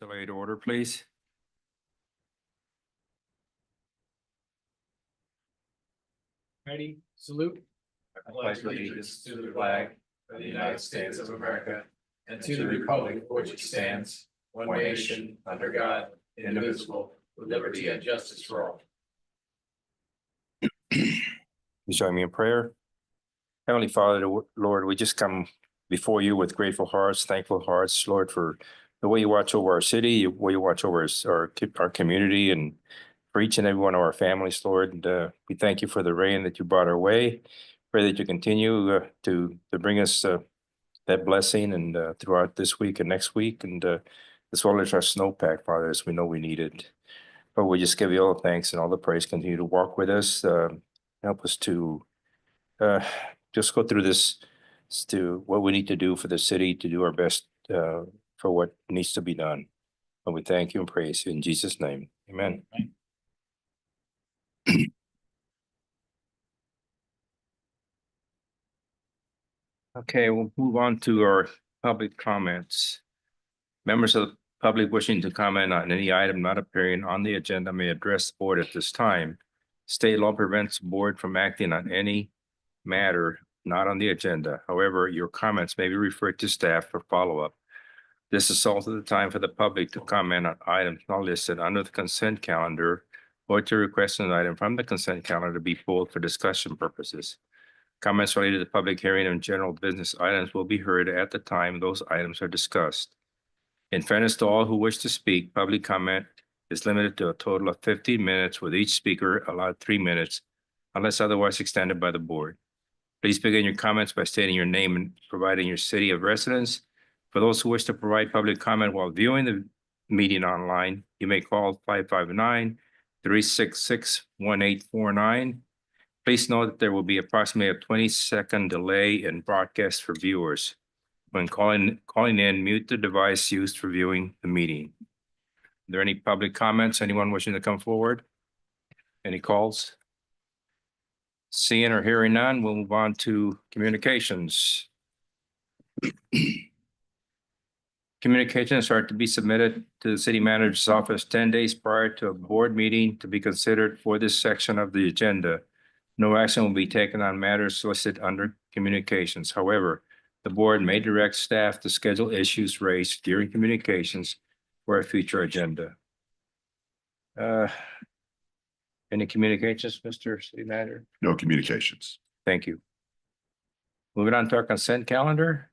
Somebody to order, please. Ready, salute. I pledge allegiance to the flag of the United States of America and to the republic for which it stands, one nation, under God, indivisible, with liberty and justice for all. You join me in prayer. Heavenly Father, Lord, we just come before you with grateful hearts, thankful hearts, Lord, for the way you watch over our city, the way you watch over our community, and for each and every one of our families, Lord. And we thank you for the rain that you brought our way. Pray that you continue to bring us that blessing and throughout this week and next week, and as well as our snowpack, Father, as we know we need it. But we just give you all the thanks and all the praise. Continue to walk with us. Help us to just go through this to what we need to do for the city to do our best for what needs to be done. And we thank you and praise you in Jesus' name. Amen. Okay, we'll move on to our public comments. Members of the public wishing to comment on any item not appearing on the agenda may address the board at this time. State law prevents the board from acting on any matter not on the agenda. However, your comments may be referred to staff for follow-up. This is also the time for the public to comment on items not listed under the consent calendar or to request an item from the consent calendar to be pulled for discussion purposes. Comments related to the public hearing and general business items will be heard at the time those items are discussed. In fairness to all who wish to speak, public comment is limited to a total of 15 minutes, with each speaker allowed 3 minutes unless otherwise extended by the board. Please begin your comments by stating your name and providing your city of residence. For those who wish to provide public comment while viewing the meeting online, you may call 559-366-1849. Please note that there will be approximately a 20-second delay in broadcast for viewers. When calling in, mute the device used for viewing the meeting. Are there any public comments? Anyone wishing to come forward? Any calls? Seeing or hearing none, we'll move on to communications. Communications are to be submitted to the city manager's office 10 days prior to a board meeting to be considered for this section of the agenda. No action will be taken on matters listed under communications. However, the board may direct staff to schedule issues raised during communications for a future agenda. Any communications, Mr. City Manager? No communications. Thank you. Moving on to our consent calendar.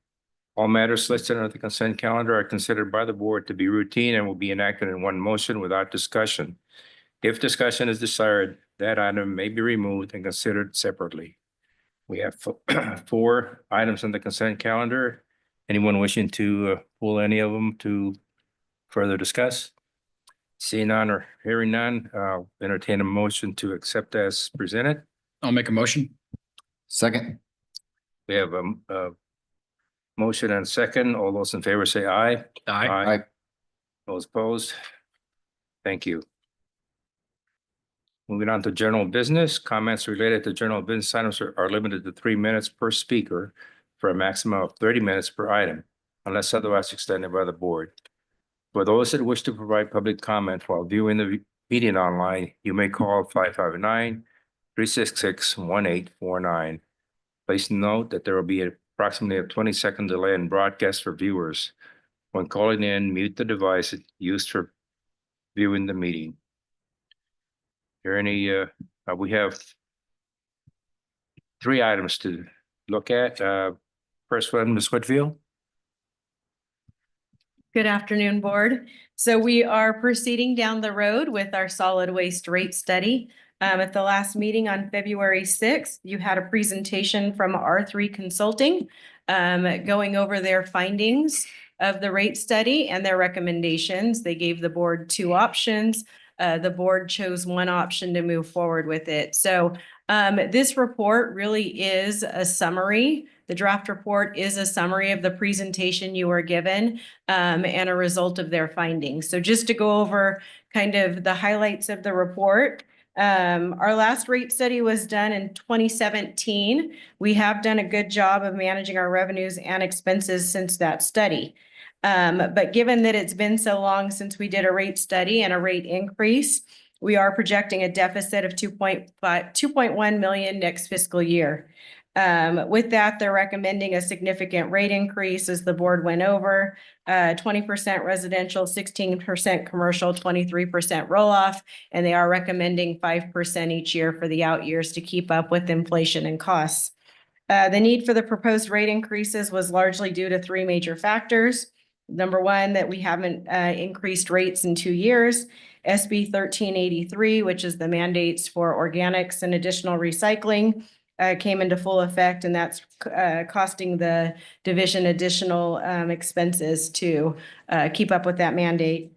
All matters listed on the consent calendar are considered by the board to be routine and will be enacted in one motion without discussion. If discussion is desired, that item may be removed and considered separately. We have 4 items on the consent calendar. Anyone wishing to pull any of them to further discuss? Seeing none or hearing none, entertain a motion to accept as presented. I'll make a motion. Second. We have a motion and second. All those in favor say aye. Aye. Those opposed? Thank you. Moving on to general business, comments related to general business items are limited to 3 minutes per speaker for a maximum of 30 minutes per item, unless otherwise extended by the board. For those that wish to provide public comment while viewing the meeting online, you may call 559-366-1849. Please note that there will be approximately a 20-second delay in broadcast for viewers. When calling in, mute the device used for viewing the meeting. There any, we have 3 items to look at. First one, Ms. Whitfield. Good afternoon, board. So we are proceeding down the road with our solid waste rate study. At the last meeting on February 6th, you had a presentation from R3 Consulting going over their findings of the rate study and their recommendations. They gave the board 2 options. The board chose one option to move forward with it. So this report really is a summary. The draft report is a summary of the presentation you were given and a result of their findings. So just to go over kind of the highlights of the report. Our last rate study was done in 2017. We have done a good job of managing our revenues and expenses since that study. But given that it's been so long since we did a rate study and a rate increase, we are projecting a deficit of 2.1 million next fiscal year. With that, they're recommending a significant rate increase as the board went over, 20% residential, 16% commercial, 23% roll-off, and they are recommending 5% each year for the out years to keep up with inflation and costs. The need for the proposed rate increases was largely due to three major factors. Number one, that we haven't increased rates in 2 years. SB 1383, which is the mandates for organics and additional recycling, came into full effect, and that's costing the division additional expenses to keep up with that mandate.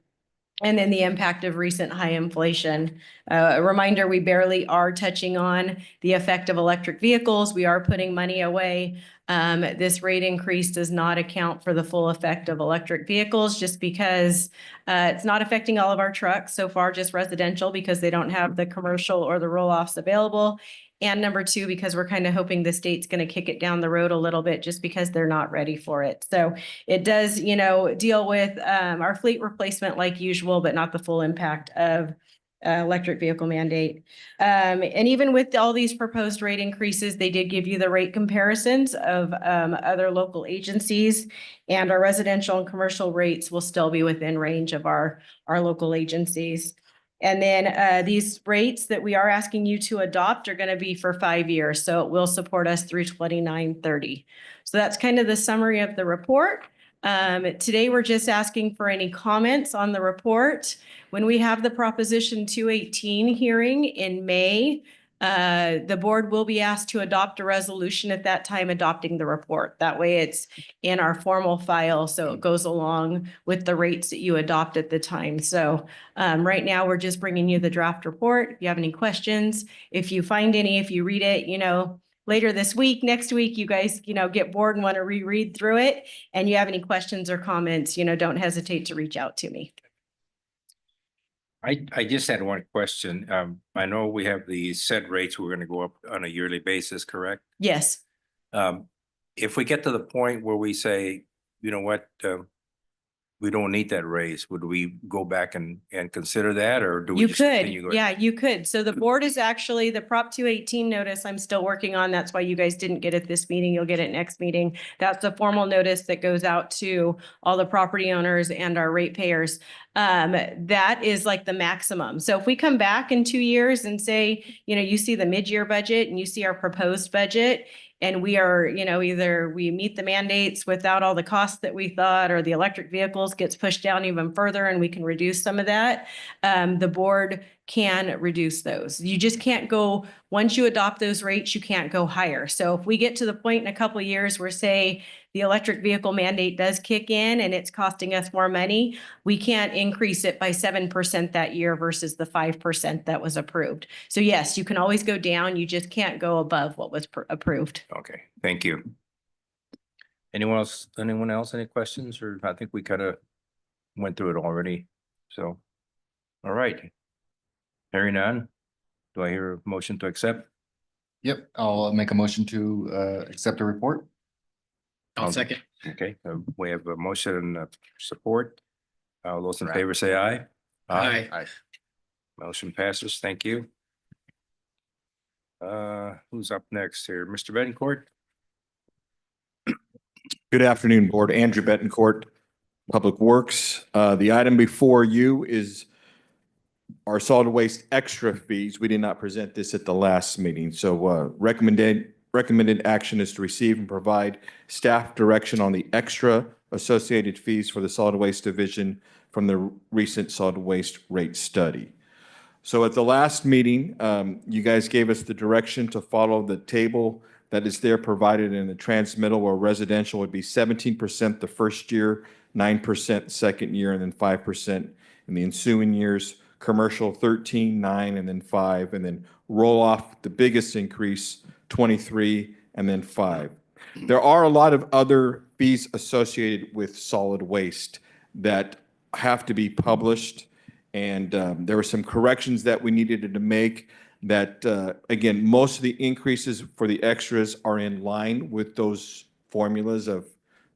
And then the impact of recent high inflation. A reminder, we barely are touching on the effect of electric vehicles. We are putting money away. This rate increase does not account for the full effect of electric vehicles just because it's not affecting all of our trucks so far, just residential because they don't have the commercial or the roll-offs available. And number two, because we're kind of hoping the state's going to kick it down the road a little bit just because they're not ready for it. So it does, deal with our fleet replacement like usual, but not the full impact of electric vehicle mandate. And even with all these proposed rate increases, they did give you the rate comparisons of other local agencies, and our residential and commercial rates will still be within range of our local agencies. And then these rates that we are asking you to adopt are going to be for 5 years. So it will support us through 2930. So that's kind of the summary of the report. Today, we're just asking for any comments on the report. When we have the Proposition 218 hearing in May, the board will be asked to adopt a resolution at that time adopting the report. That way it's in our formal file, so it goes along with the rates that you adopt at the time. So right now, we're just bringing you the draft report. If you have any questions, if you find any, if you read it, later this week, next week, you guys, get bored and want to reread through it, and you have any questions or comments, don't hesitate to reach out to me. I just had one question. I know we have the set rates, we're gonna go up on a yearly basis, correct? Yes. If we get to the point where we say, you know what, we don't need that raise, would we go back and consider that, or do we You just continue could, going? yeah, you could. So the board is actually, the Prop 218 notice I'm still working on. That's why you guys didn't get it this meeting. You'll get it next meeting. That's a formal notice that goes out to all the property owners and our ratepayers. That is like the maximum. So if we come back in 2 years and say, you see the mid-year budget and you see our proposed budget, and we are, either we meet the mandates without all the costs that we thought, or the electric vehicles gets pushed down even further and we can reduce some of that, the board can reduce those. You just can't go, once you adopt those rates, you can't go higher. So if we get to the point in a couple of years where, say, the electric vehicle mandate does kick in and it's costing us more money, we can't increase it by 7% that year versus the 5% that was approved. So yes, you can always go down. You just can't go above what was approved. Okay, thank you. Anyone else, any questions? Or I think we kind of went through it already. So, all right. Hearing none, do I hear a motion to accept? Yep, I'll make a motion to accept the report. I'll second. Okay, we have a motion and support. All those in Right. favor say aye. Aye. Motion passes. Thank you. Who's up next here? Mr. Bettencourt? Good afternoon, Board. Andrew Bettencourt, Public Works. The item before you is our solid waste extra fees. We did not present this at the last meeting, so recommended action is to receive and provide staff direction on the extra associated fees for the solid waste division from the recent solid waste rate study. So at the last meeting, you guys gave us the direction to follow the table that is there provided in the transmittal, where residential would be 17% the first year, 9% second year, and then 5% in the ensuing years. Commercial 13, 9, and then 5, and then roll off the biggest increase, 23, and then 5. There are a lot of other fees associated with solid waste that have to be published, and there were some corrections that we needed to make that, again, most of the increases for the extras are in line with those formulas of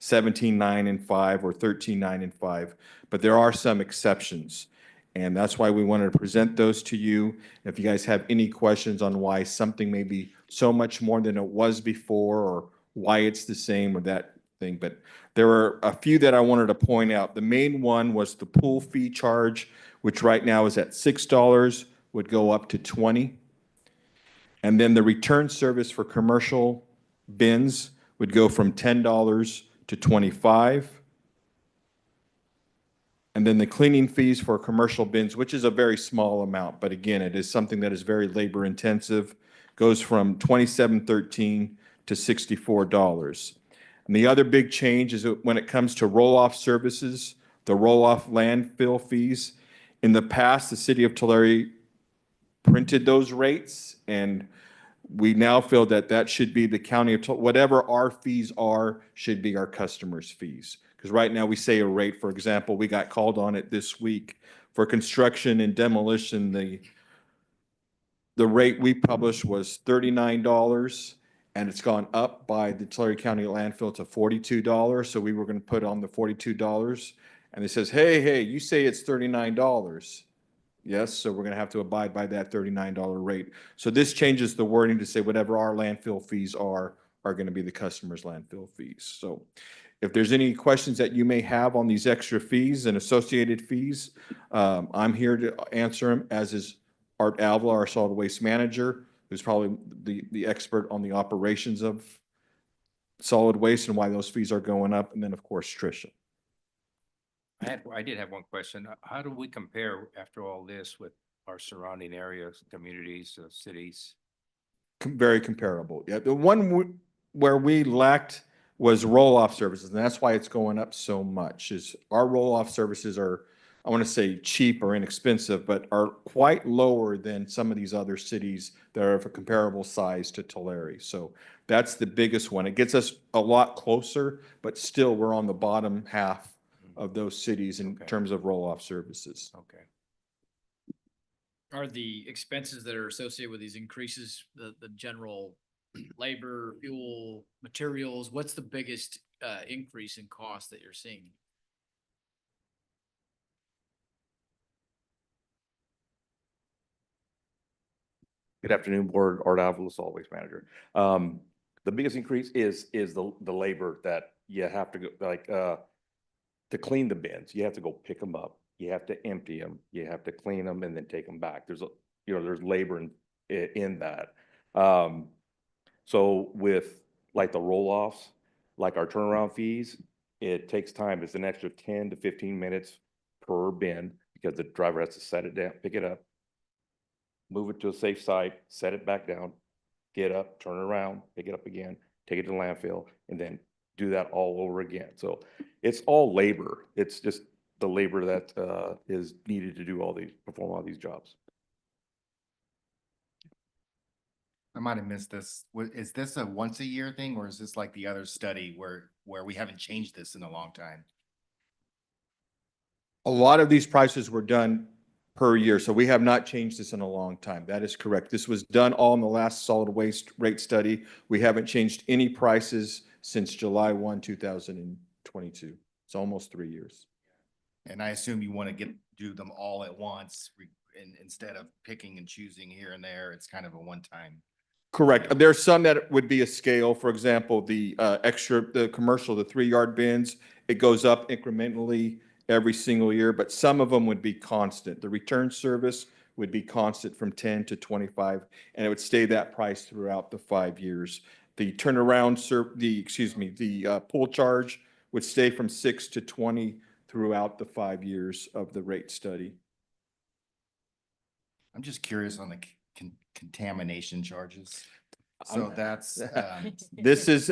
17.9 and 5 or 13.9 and 5, but there are some exceptions. And that's why we wanted to present those to you. If you guys have any questions on why something may be so much more than it was before, or why it's the same or that thing, but there were a few that I wanted to point out. The main one was the pool fee charge, which right now is at $6, would go up to 20. And then the return service for commercial bins would go from $10 to 25. And then the cleaning fees for commercial bins, which is a very small amount, but again, it is something that is very labor intensive, goes from $27.13 to $64. And the other big change is that when it comes to roll-off services, the roll-off landfill fees. In the past, the city of Tulare printed those rates, and we now feel that that should be the county of, whatever our fees are, should be our customers' fees. Because right now we say a rate, for example, we got called on it this week for construction and demolition. The rate we published was $39, and it's gone up by the Tulare County landfill to $42. So we were going to put on the $42, and it says, hey, you say it's $39. Yes, so we're going to have to abide by that $39 rate. So this changes the wording to say whatever our landfill fees are going to be the customer's landfill fees. So if there's any questions that you may have on these extra fees and associated fees, I'm here to answer them, as is Art Alva, our solid waste manager, who's probably the expert on the operations of solid waste and why those fees are going up. And then, of course, Tricia. I did have one question. How do we compare after all this with our surrounding areas, communities, cities? Very comparable. Yeah, the one where we lacked was roll-off services, and that's why it's going up so much. Is our roll-off services are, I want to say cheap or inexpensive, but are quite lower than some of these other cities that are of a comparable size to Tulare. So that's the biggest one. It gets us a lot closer, but still we're on the bottom half of those cities in terms of roll-off services. Okay. Are the expenses that are associated with these increases, the general labor, fuel, materials, what's the biggest increase in cost that you're seeing? Good afternoon, Board. Art Alvarez, solid waste manager. The biggest increase is the labor that you have to go, like, to clean the bins. You have to go pick them up. You have to empty them. You have to clean them and then take them back. There's there's labor in that. So with like the roll-offs, like our turnaround fees, it takes time. It's an extra 10 to 15 minutes per bin because the driver has to set it down, pick it up, move it to a safe site, set it back down, get up, turn it around, pick it up again, take it to the landfill, and then do that all over again. So it's all labor. It's just the labor that is needed to do perform all these jobs. I might have missed this. Is this a once a year thing, or is this like the other study where we haven't changed this in a long time? A lot of these prices were done per year, so we have not changed this in a long time. That is correct. This was done all in the last solid waste rate study. We haven't changed any prices since July 1, 2022. It's almost 3 years. And I assume you want to do them all at once instead of picking and choosing here and there. It's kind of a one-time. Correct. There's some that would be a scale. For example, the commercial, the 3-yard bins, it goes up incrementally every single year, but some of them would be constant. The return service would be constant from 10 to 25, and it would stay that price throughout the 5 years. The turnaround, the pool charge would stay from 6 to 20 throughout the 5 years of the rate study. I'm just curious on the contamination charges. So that's, This is,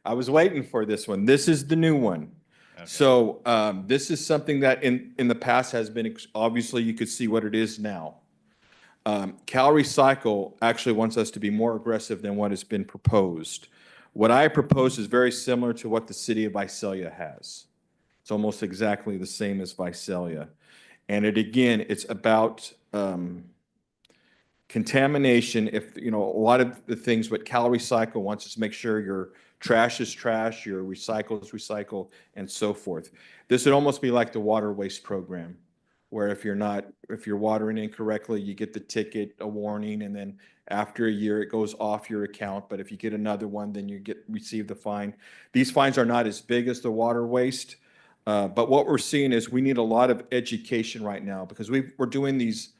I was waiting for this one. This is the new one. okay. So this is something that in the past has been, obviously you could see what it is now. Cal Recycle actually wants us to be more aggressive than what has been proposed. What I propose is very similar to what the city of Visalia has. It's almost exactly the same as Visalia. And it's about contamination, if, you know, a lot of the things what Calorie Cycle wants is to make sure your trash is trash, your recycle is recycle, and so forth. This would almost be like the water waste program, where if you're watering incorrectly, you get the ticket, a warning, and then after a year, it goes off your account. But if you get another one, then you receive the fine. These fines are not as big as the water waste. But what we're seeing is we need a lot of education right now because we're doing these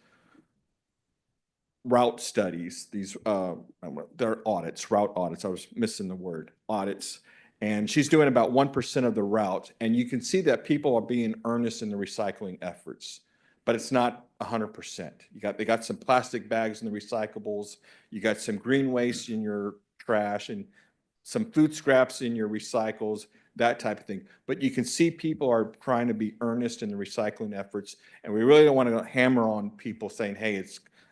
route studies, they're audits, route audits. I was missing the word, audits. And she's doing about 1% of the route. And you can see that people are being earnest in the recycling efforts, but it's not 100%. They got some plastic bags in the recyclables. You got some green waste in your trash and some food scraps in your recycles, that type of thing. But you can see people are trying to be earnest in the recycling efforts. And we really don't want to hammer on people saying, hey,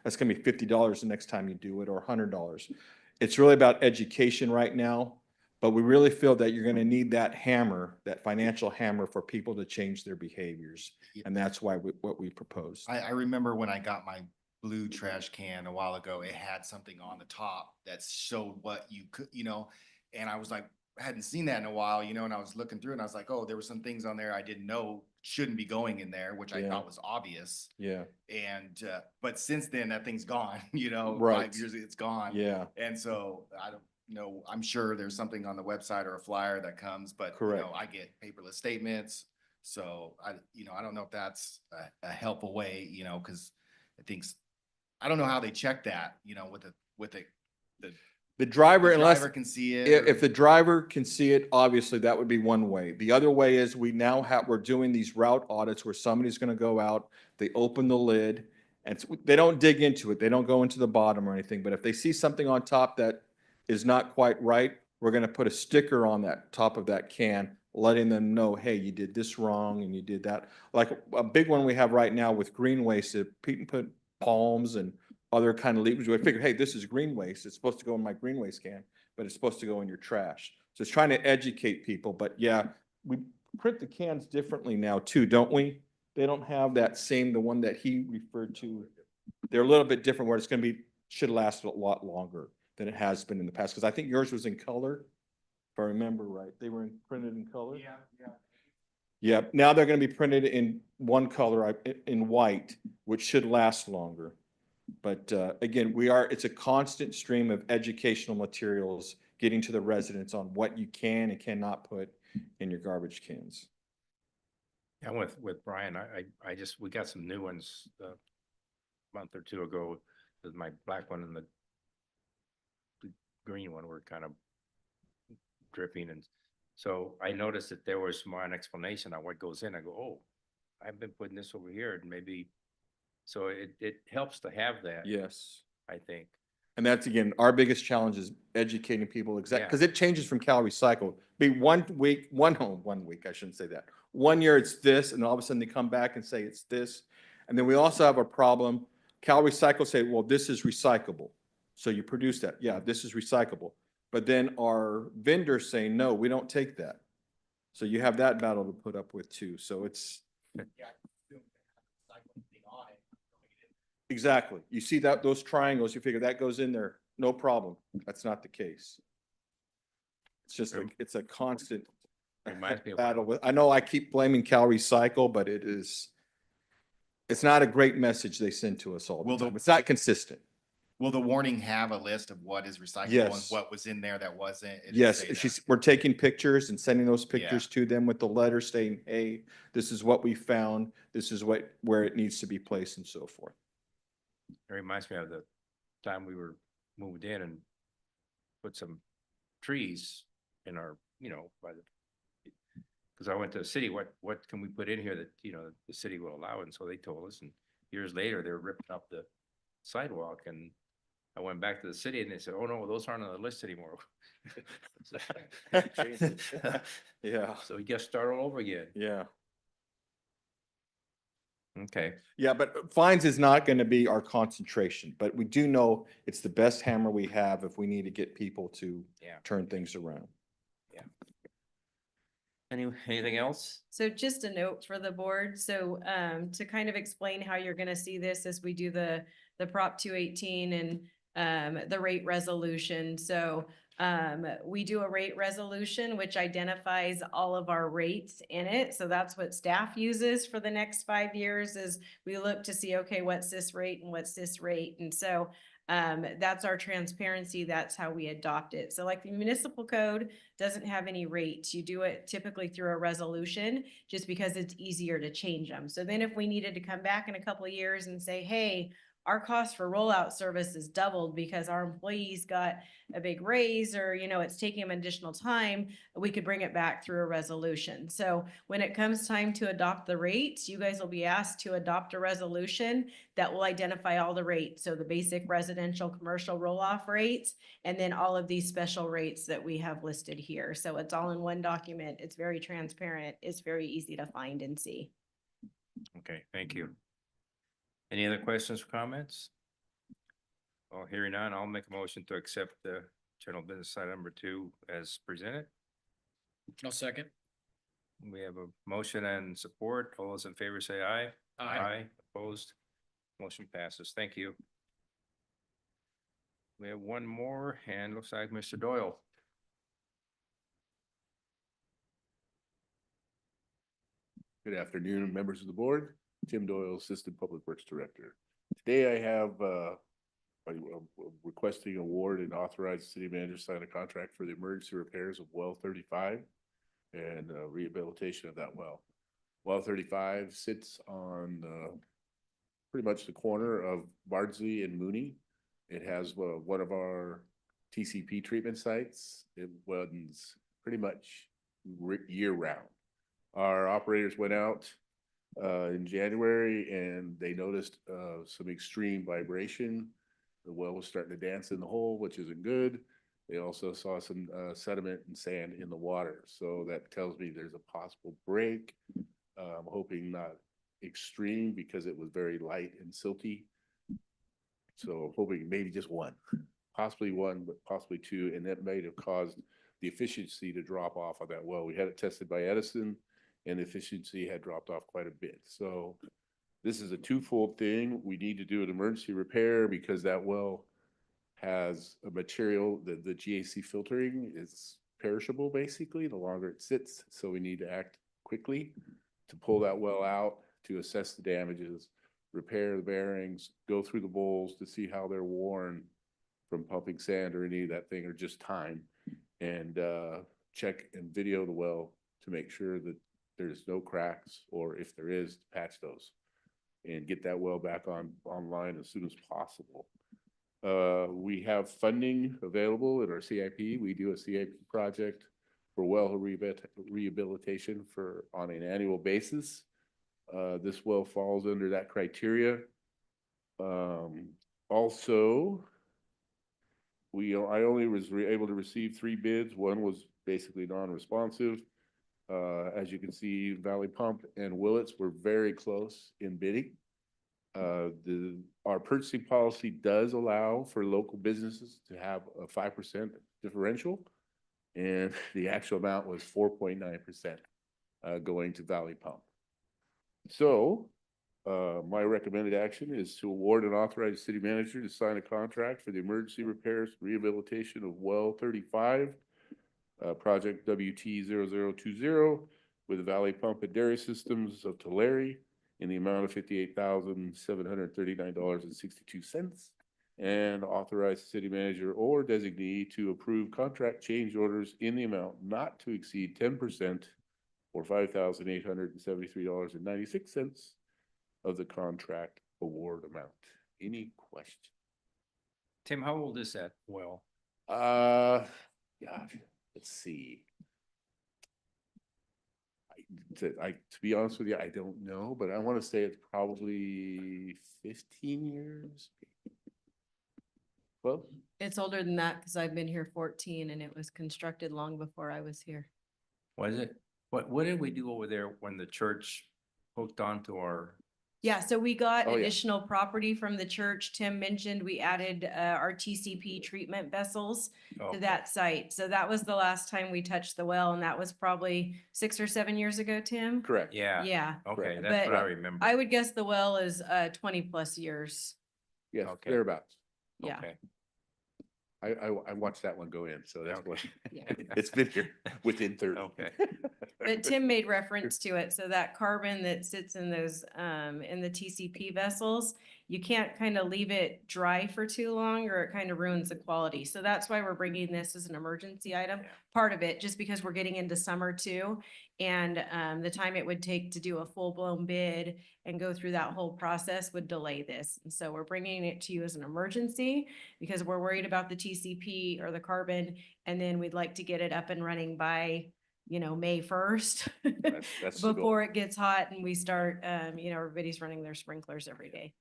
that's going to be $50 the next time you do it, or $100. It's really about education right now, but we really feel that you're going to need that hammer, that financial hammer, for people to change their behaviors. And that's why what we proposed. I remember when I got my blue trash can a while ago, it had something on the top that showed what you could, and I was like, I hadn't seen that in a while, and I was looking through and I was like, oh, there were some things on there I didn't know shouldn't be going in there, which I Yeah. thought was obvious. Yeah, And, but since then that thing's gone, Right. 5 years, it's gone. yeah, And so I don't know, I'm sure there's something on the website or a flyer that comes, but Correct. I get paperless statements. So I don't know if that's a helpful way, cause I think, I don't know how they check that, with the driver, the unless, driver can see it. if the driver can see it, obviously that would be one way. The other way is we're doing these route audits where somebody's going to go out, they open the lid, and they don't dig into it. They don't go into the bottom or anything. But if they see something on top that is not quite right, we're going to put a sticker on that top of that can, letting them know, hey, you did this wrong and you did that. Like a big one we have right now with green waste, people put palms and other kind of leaves. We figured, hey, this is green waste. It's supposed to go in my green waste can, but it's supposed to go in your trash. So it's trying to educate people. But yeah, we print the cans differently now too, don't we? They don't have that same, the one that he referred to. They're a little bit different where it's going to be, should last a lot longer than it has been in the past. Because I think yours was in color, if I remember right. They were printed in color. Yeah. Yeah, now they're going to be printed in one color, in white, which should last longer. But again, it's a constant stream of educational materials getting to the residents on what you can and cannot put in your garbage cans. Yeah, with Brian, we got some new ones a month or two ago. With my black one and the green one were kind of dripping, and so I noticed that there was more an explanation on what goes in. I go, oh, I've been putting this over here, and maybe, so it helps to have that. Yes. I think. And that's, again, our biggest challenge is educating people Yeah. because it changes from Calorie Cycle. Be 1 week, 1 week, I shouldn't say that. 1 year it's this, and all of a sudden they come back and say it's this. And then we also have a problem. Calorie Cycle say, well, this is recyclable. So you produce that. Yeah, this is recyclable. But then our vendors say, no, we don't take that. So you have that battle to put up with too. So it's. Exactly. You see those triangles, you figure that goes in there, no problem. That's not the case. It's just it's a constant Reminds me of- battle. I know I keep blaming Calorie Cycle, but it's not a great message they send to us all the time. It's not consistent. Will the warning have a list of what is recyclable and Yes. what was in there that wasn't? It Yes, say that. we're taking pictures and sending those pictures to them with the letter saying, hey, this is what we found. This is where it needs to be placed and so forth. It reminds me of the time we were moved in and put some trees in our, by the, because I went to the city, what can we put in here that, the city will allow? And so they told us, and years later, they're ripping up the sidewalk, and I went back to the city and they said, oh no, those aren't on the list anymore. Yeah, So you just start all over again. yeah. Okay. Yeah, but fines is not going to be our concentration, but we do know it's the best hammer we have if we need to get people to Yeah. turn things around. Anything else? So just a note for the board. So to kind of explain how you're going to see this as we do the the Prop 218 and the rate resolution. So we do a rate resolution, which identifies all of our rates in it. So that's what staff uses for the next 5 years is we look to see, okay, what's this rate and what's this rate? And so that's our transparency. That's how we adopt it. So like the municipal code doesn't have any rates. You do it typically through a resolution just because it's easier to change them. So then if we needed to come back in a couple of years and say, hey, our cost for rollout service is doubled because our employees got a big raise or, you know, it's taking them additional time, we could bring it back through a resolution. So when it comes time to adopt the rates, you guys will be asked to adopt a resolution that will identify all the rates. So the basic residential, commercial roll-off rates, and then all of these special rates that we have listed here. So it's all in one document. It's very transparent. It's very easy to find and see. Okay, thank you. Any other questions or comments? Well, hearing none, I'll make a motion to accept the general business item number 2 as presented. No second. We have a motion and support. All those in favor say aye. Opposed? Motion passes. Thank you. We have one more and looks like Mr. Doyle. Good afternoon, members of the board. Tim Doyle, Assistant Public Works Director. Today I have I'm requesting award and authorize the city manager to sign a contract for the emergency repairs of well 35 and rehabilitation of that well. Well 35 sits on pretty much the corner of Bardsley and Mooney. It has one of our TCP treatment sites. It runs pretty much year round. Our operators went out in January and they noticed some extreme vibration. The well was starting to dance in the hole, which isn't good. They also saw some sediment and sand in the water. So that tells me there's a possible break. I'm hoping not extreme because it was very light and silty. So I'm hoping maybe just one, possibly one, but possibly two. And that might have caused the efficiency to drop off of that well. We had it tested by Edison and the efficiency had dropped off quite a bit. So this is a twofold thing. We need to do an emergency repair because that well has a material that the GAC filtering is perishable basically the longer it sits. So we need to act quickly to pull that well out, to assess the damages, repair the bearings, go through the bowls to see how they're worn from pumping sand or any of that thing or just time, and check and video the well to make sure that there's no cracks, or if there is, patch those and get that well back online as soon as possible. We have funding available in our CIP. We do a CIP project for well rehabilitation on an annual basis. This well falls under that criteria. Also, I only was able to receive 3 bids. One was basically non-responsive. As you can see, Valley Pump and Willits were very close in bidding. Our purchasing policy does allow for local businesses to have a 5% differential, and the actual amount was 4.9% going to Valley Pump. So my recommended action is to award and authorize the city manager to sign a contract for the emergency repairs rehabilitation of well 35, project WT 0020 with Valley Pump and Dairy Systems of Tulare in the amount of $58,739.62, and authorize the city manager or designee to approve contract change orders in the amount not to exceed 10% or $5,873.96 of the contract award amount. Any questions? Tim, how old is that well? Gosh, let's see. To be honest with you, I don't know, but I want to say it's probably 15 years. Well, It's older than that because I've been here 14 and it was constructed long before I was here. Was it? What did we do over there when the church hooked onto our? Yeah, so we got Oh, yeah. additional property from the church. Tim mentioned we added our TCP treatment vessels Oh, to that site. So that was the last time we touched the well, and that was probably 6 or 7 years ago, Tim? correct. yeah. Yeah, Okay, Correct. that's what I But remember. I would guess the well is 20 plus years. Yes, Okay. thereabouts. Yeah. Okay. I watched that one go in, so that's what, Yeah. it's been here within 30. Okay. But Tim made reference to it, so that carbon that sits in those, in the TCP vessels, you can't kind of leave it dry for too long or it kind of ruins the quality. So that's why we're bringing this as an emergency item, Yeah. part of it, just because we're getting into summer too. And, the time it would take to do a full-blown bid and go through that whole process would delay this. And so we're bringing it to you as an emergency because we're worried about the TCP or the carbon. And then we'd like to get it up and running by, May 1st. That's the goal. Before it gets hot and we start, everybody's running their sprinklers every day.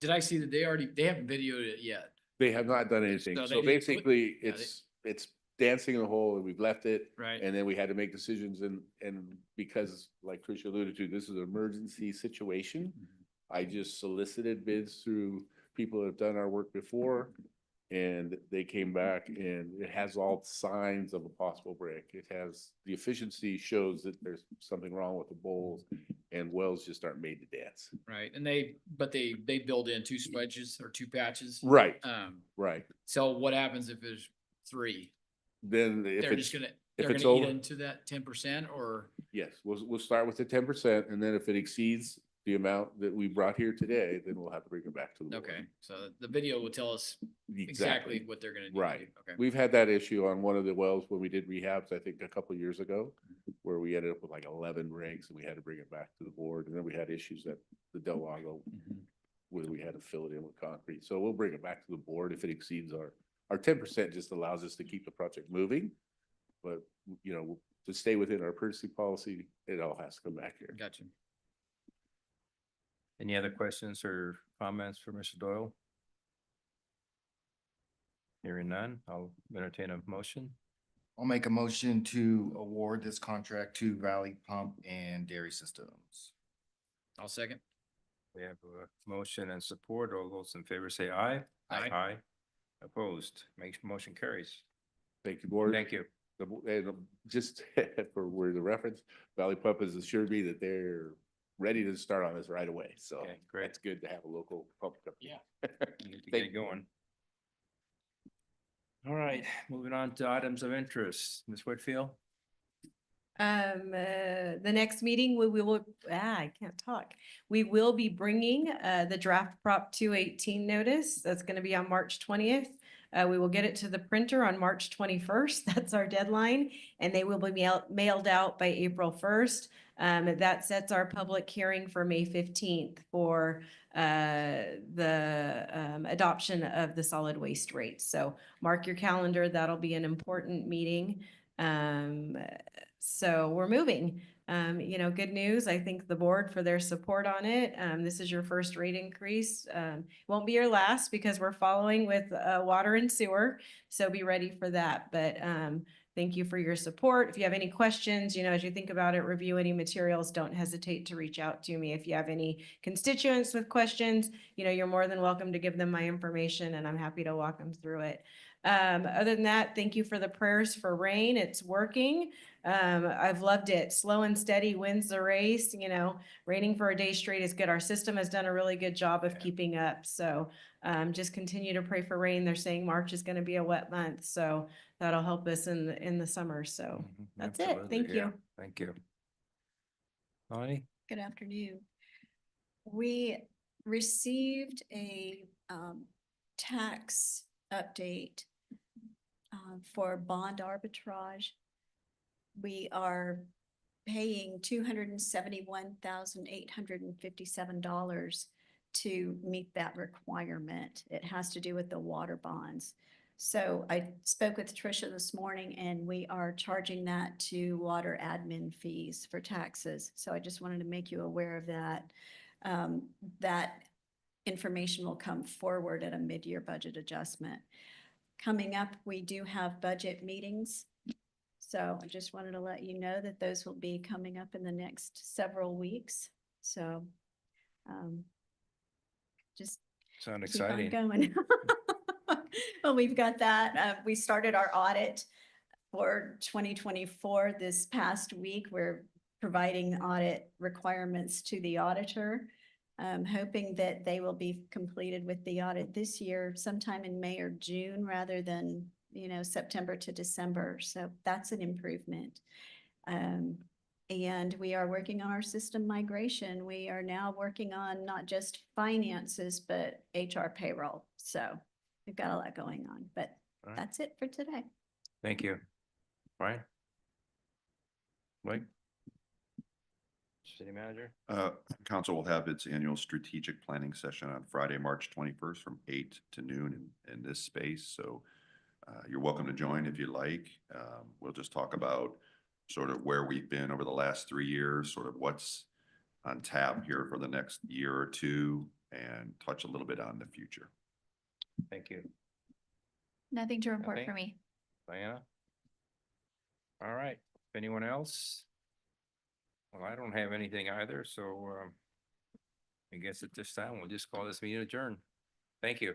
Did I see that they haven't videoed it yet? They have not done anything. So they So didn't put- basically, yeah, they- it's dancing in the hole and we've left it. Right. And then we had to make decisions and because like Tricia alluded to, this is an emergency situation. I just solicited bids through people that have done our work before. And they came back and it has all signs of a possible break. It has, the efficiency shows that there's something wrong with the bowls and wells just aren't made to dance. Right, and they build in 2 swedges or 2 patches. Right, Right. right. So what happens if there's 3? Then if They're it's, just gonna, if they're it's gonna eat over- into that 10% or? yes, we'll start with the 10%, and then if it exceeds the amount that we brought here today, then we'll have to bring it back to the board. Okay, so the video will tell us exactly what they're gonna do. Right. Okay. We've had that issue on one of the wells when we did rehabs, I think a couple of years ago, where we ended up with like 11 rigs and we had to bring it back to the board. And then we had issues at the Del Lago where we had to fill it in with concrete. So we'll bring it back to the board if it exceeds our 10% just allows us to keep the project moving. But, to stay within our purchasing policy, it all has to come back here. Gotcha. Any other questions or comments for Mr. Doyle? Hearing none, I'll entertain a motion. I'll make a motion to award this contract to Valley Pump and Dairy Systems. I'll second. We have a motion and support. All those in favor say aye. Aye. Aye. Opposed, makes motion carries. Thank you, board. Thank you. And just for word of reference, Valley Pump has assured me that they're ready to start on this right away. So Okay, great. it's good to have a local pump company. Yeah. Need to Thank get going. All right, moving on to items of interest. Ms. Whitfield? The next meeting, we will, I can't talk. We will be bringing, the draft Prop 218 notice. That's gonna be on March 20th. We will get it to the printer on March 21st. That's our deadline. And they will be mailed out by April 1st. That sets our public hearing for May 15th for, the, adoption of the solid waste rates. So mark your calendar. That'll be an important meeting. So we're moving. Good news. I thank the board for their support on it. This is your first rate increase. Won't be your last because we're following with water and sewer. So be ready for that. But thank you for your support. If you have any questions, as you think about it, review any materials, don't hesitate to reach out to me. If you have any constituents with questions, you're more than welcome to give them my information and I'm happy to walk them through it. Other than that, thank you for the prayers for rain. It's working. I've loved it. Slow and steady wins the race. Raining for a day straight is good. Our system has done a really good job of keeping up. So just continue to pray for rain. They're saying March is going to be a wet month. So that'll help us in the summer. So Mhm, that's it. absolutely, Thank yeah, you. Thank you. Lonnie? Good afternoon. We received a tax update for bond arbitrage. We are paying $271,857 to meet that requirement. It has to do with the water bonds. So I spoke with Tricia this morning and we are charging that to water admin fees for taxes. So I just wanted to make you aware of that. That information will come forward at a mid-year budget adjustment. Coming up, we do have budget meetings. So I just wanted to let you know that those will be coming up in the next several weeks. So just Sound keep on exciting. going. Well, we've got that. We started our audit for 2024 this past week. We're providing audit requirements to the auditor. Hoping that they will be completed with the audit this year sometime in May or June rather than, September to December. So that's an improvement. And we are working on our system migration. We are now working on not just finances, but HR payroll. So we've got a lot going on, but All right. that's it for today. Thank you. Brian? Mike? City manager? Council will have its annual strategic planning session on Friday, March 21st from 8 to noon in this space. So you're welcome to join if you like. We'll just talk about sort of where we've been over the last 3 years, sort of what's on tap here for the next year or two, and touch a little bit on the future. Thank you. Nothing to report Nothing? for me. Diana? All right. Anyone else? Well, I don't have anything either, so I guess at this time, we'll just call this meeting adjourned. Thank you.